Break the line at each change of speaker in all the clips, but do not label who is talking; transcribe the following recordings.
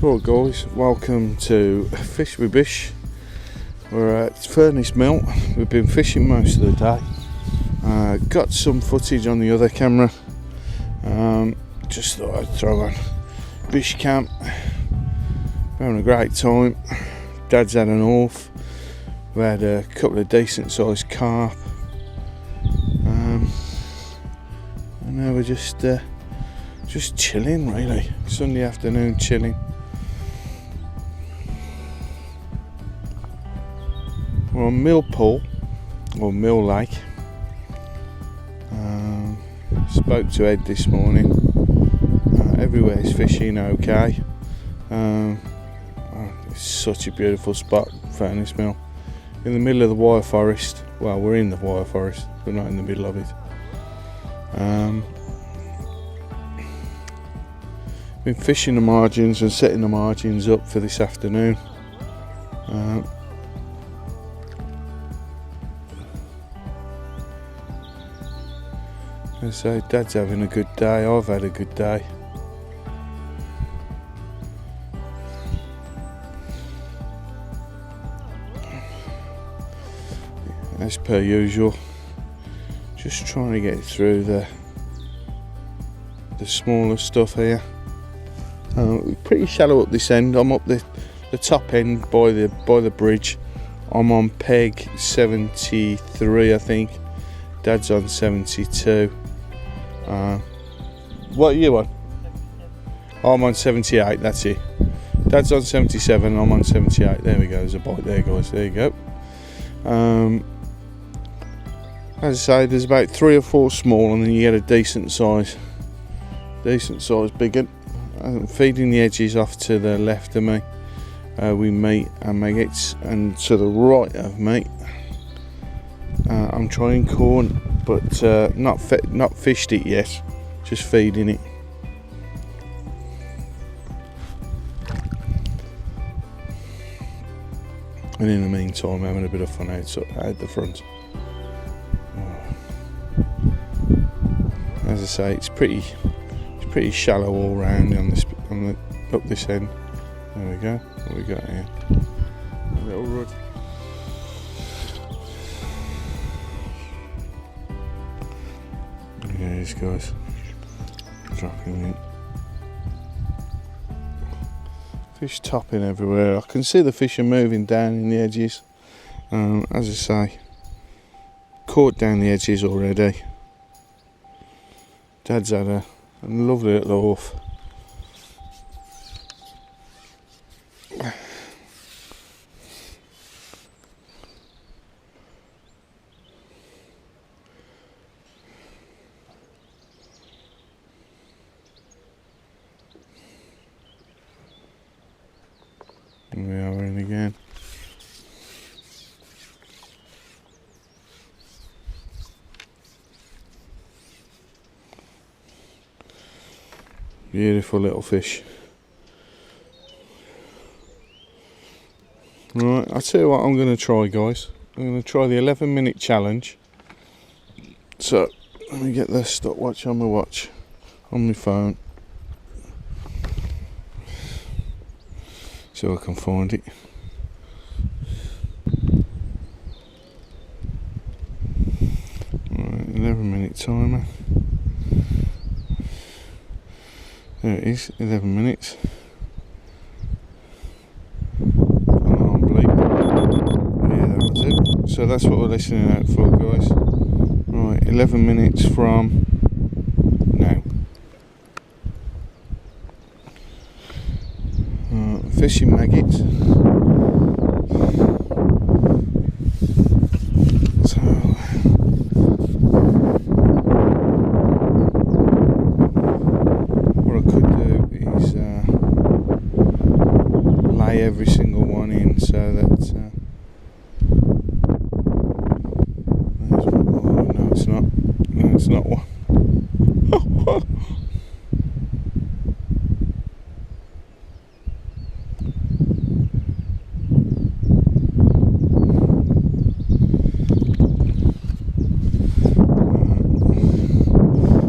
Right guys, welcome to Fish with Bish. We're at Furnace Mill. We've been fishing most of the day. Got some footage on the other camera. Just thought I'd throw on Bish Camp. We're having a great time. Dad's had an off. We had a couple of decent sized carp. And now we're just chilling really. Sunday afternoon chilling. We're on Mill Pool, or Mill Lake. Spoke to Ed this morning. Everywhere's fishing okay. It's such a beautiful spot, Furnace Mill. In the middle of the wire forest. Well, we're in the wire forest, we're not in the middle of it. Been fishing the margins and setting the margins up for this afternoon. So Dad's having a good day, I've had a good day. As per usual, just trying to get through the smaller stuff here. We're pretty shallow up this end. I'm up the top end by the bridge. I'm on peg 73, I think. Dad's on 72. What are you on? I'm on 78, that's it. Dad's on 77, I'm on 78. There we go, there's a bite there guys, there you go. As I say, there's about 3 or 4 small and then you get a decent size big one. Feeding the edges off to the left of me, we meet and maggots, and to the right of me, I'm trying corn, but not fished it yet, just feeding it. And in the meantime, having a bit of fun out the front. As I say, it's pretty shallow all round up this end. There we go. What we got here? A little rod. Yeah, these guys dropping in. Fish topping everywhere. I can see the fish are moving down in the edges. As I say, caught down the edges already. Dad's had a lovely little off. And we are in again. Beautiful little fish. Right, I'll tell you what I'm going to try guys. I'm going to try the 11-minute challenge. So, let me get the stopwatch on my watch, on my phone. So I can find it. Right, 11-minute timer. There it is, 11 minutes. Alarm bleep. Yeah, that was it. So that's what we're listening out for, guys. Right, 11 minutes from now. Fishing maggots. So what I could do is lay every single one in so that oh, no it's not. No, it's not one.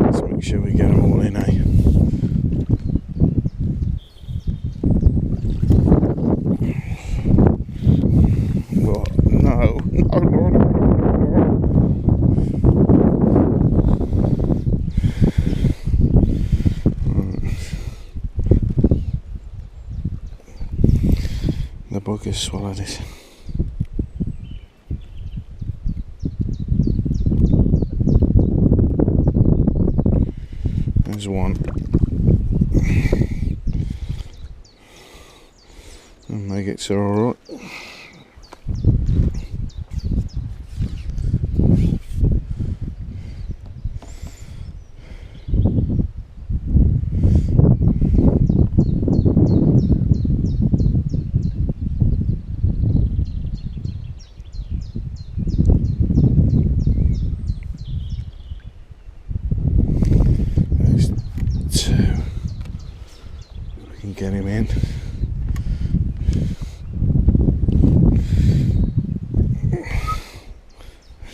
Let's make sure we get them all in, eh? bugger's swallowed it. There's one. And maggots are alright. Get him in.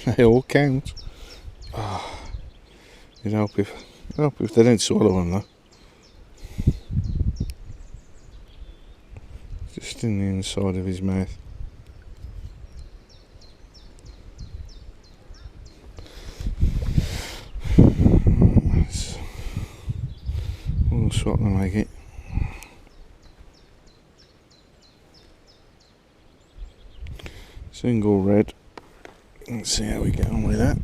They all count. Oh, it'd help if they didn't swallow them though. Just in the inside of his mouth. We'll swap the maggot. Single red. Let's see how we get on with that.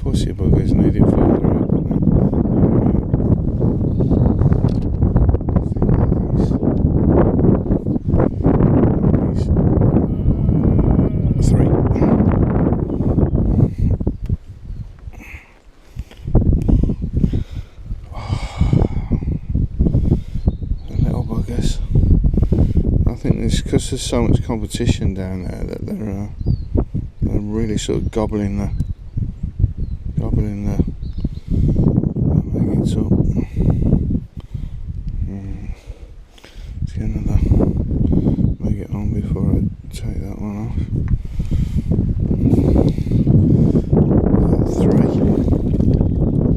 Pussy buggers need it further out, don't they? Three. The little buggers. I think it's because there's so much competition down there that they're really sort of gobbling the maggots up. Let's get another maggot on before I take that one off. Three.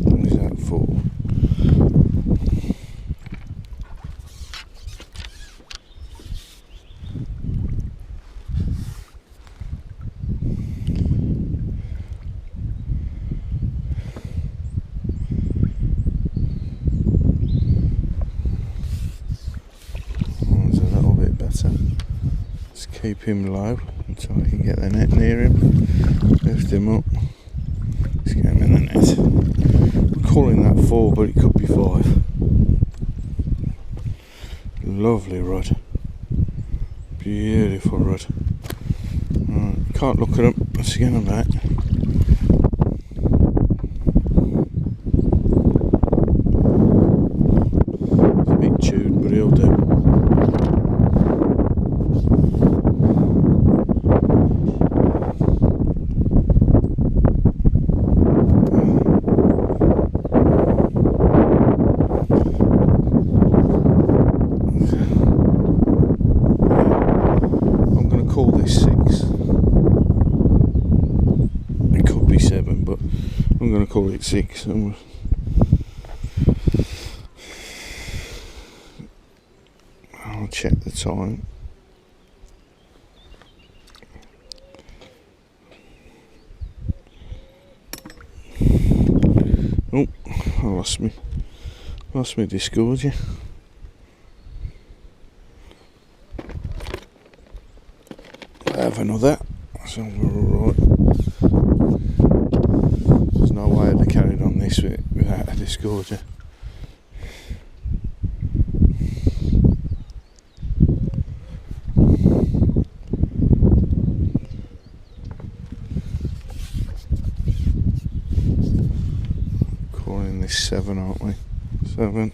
What is that for? Let's keep him low until I can get the net near him. Lift him up. Let's get him in the net. I'm calling that 4, but it could be 5. Lovely rod. Beautiful rod. Right, can't look at him. Let's get him back. It's a bit chewed, but he'll do. Call this 6. It could be 7, but I'm going to call it 6. I'll check the time. Oh, I lost me Discordia. I have another, so we're alright. There's no way I'd have carried on this without a Discordia. Calling this 7, aren't we? 7.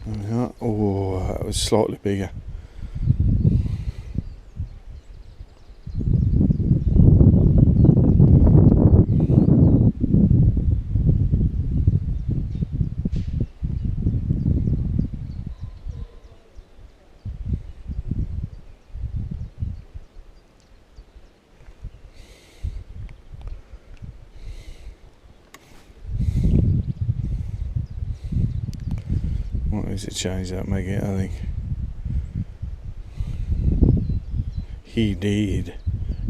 Oh, that was slightly bigger. What is it change that make it, I think? He did.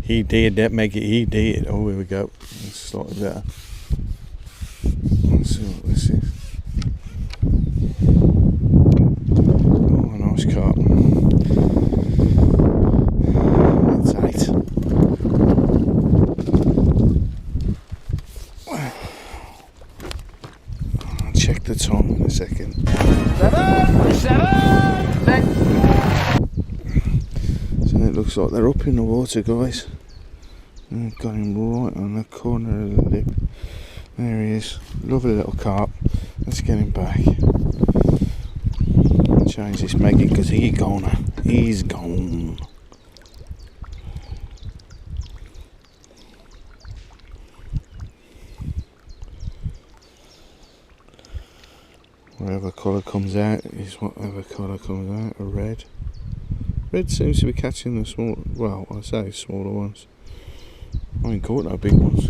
He did that make it, he did. Oh, here we go. It's slightly better. Let's see what this is. Oh, a nice carp. That's 8. I'll check the time in a second.
7.
So it looks like they're up in the water, guys. And I've got him right on the corner of the lip. There he is. Lovely little carp. Let's get him back. Change this Maggie because he's gone. He's gone. Whatever colour comes out is whatever colour comes out. A red. Red seems to be catching the small, well, I say smaller ones. I ain't caught no big ones.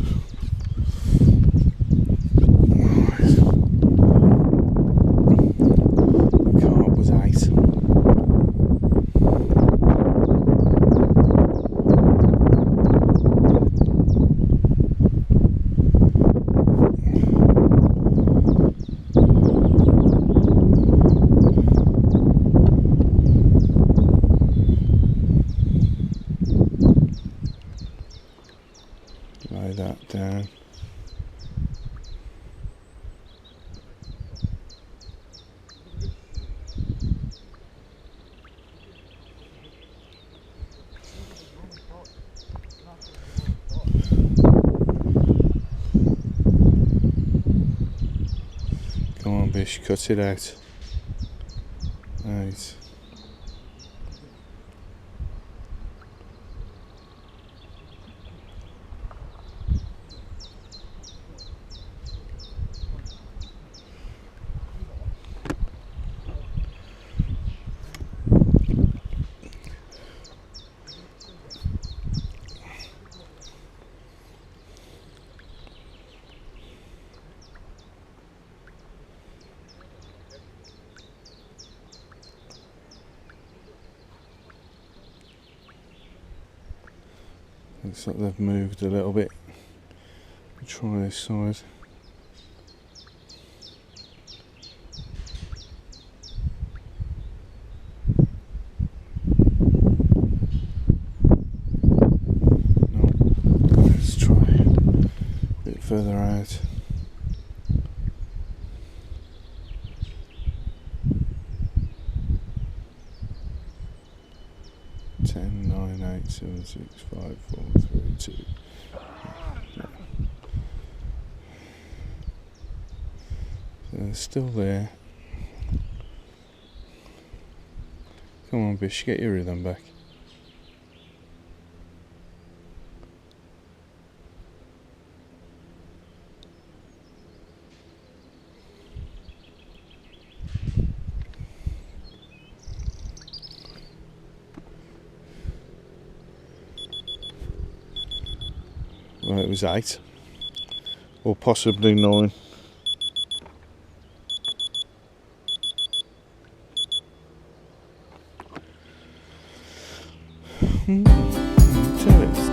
The carp was 8. Lay that down. Come on, Bish, cut it out. 8. Looks like they've moved a little bit. Try this side. No, let's try a bit further out. Ten, 9, 8, 7, 6, 5, 4, 3, 2. No. So they're still there. Come on, Bish, get your rhythm back. Well, it was 8, or possibly 9. Tell it.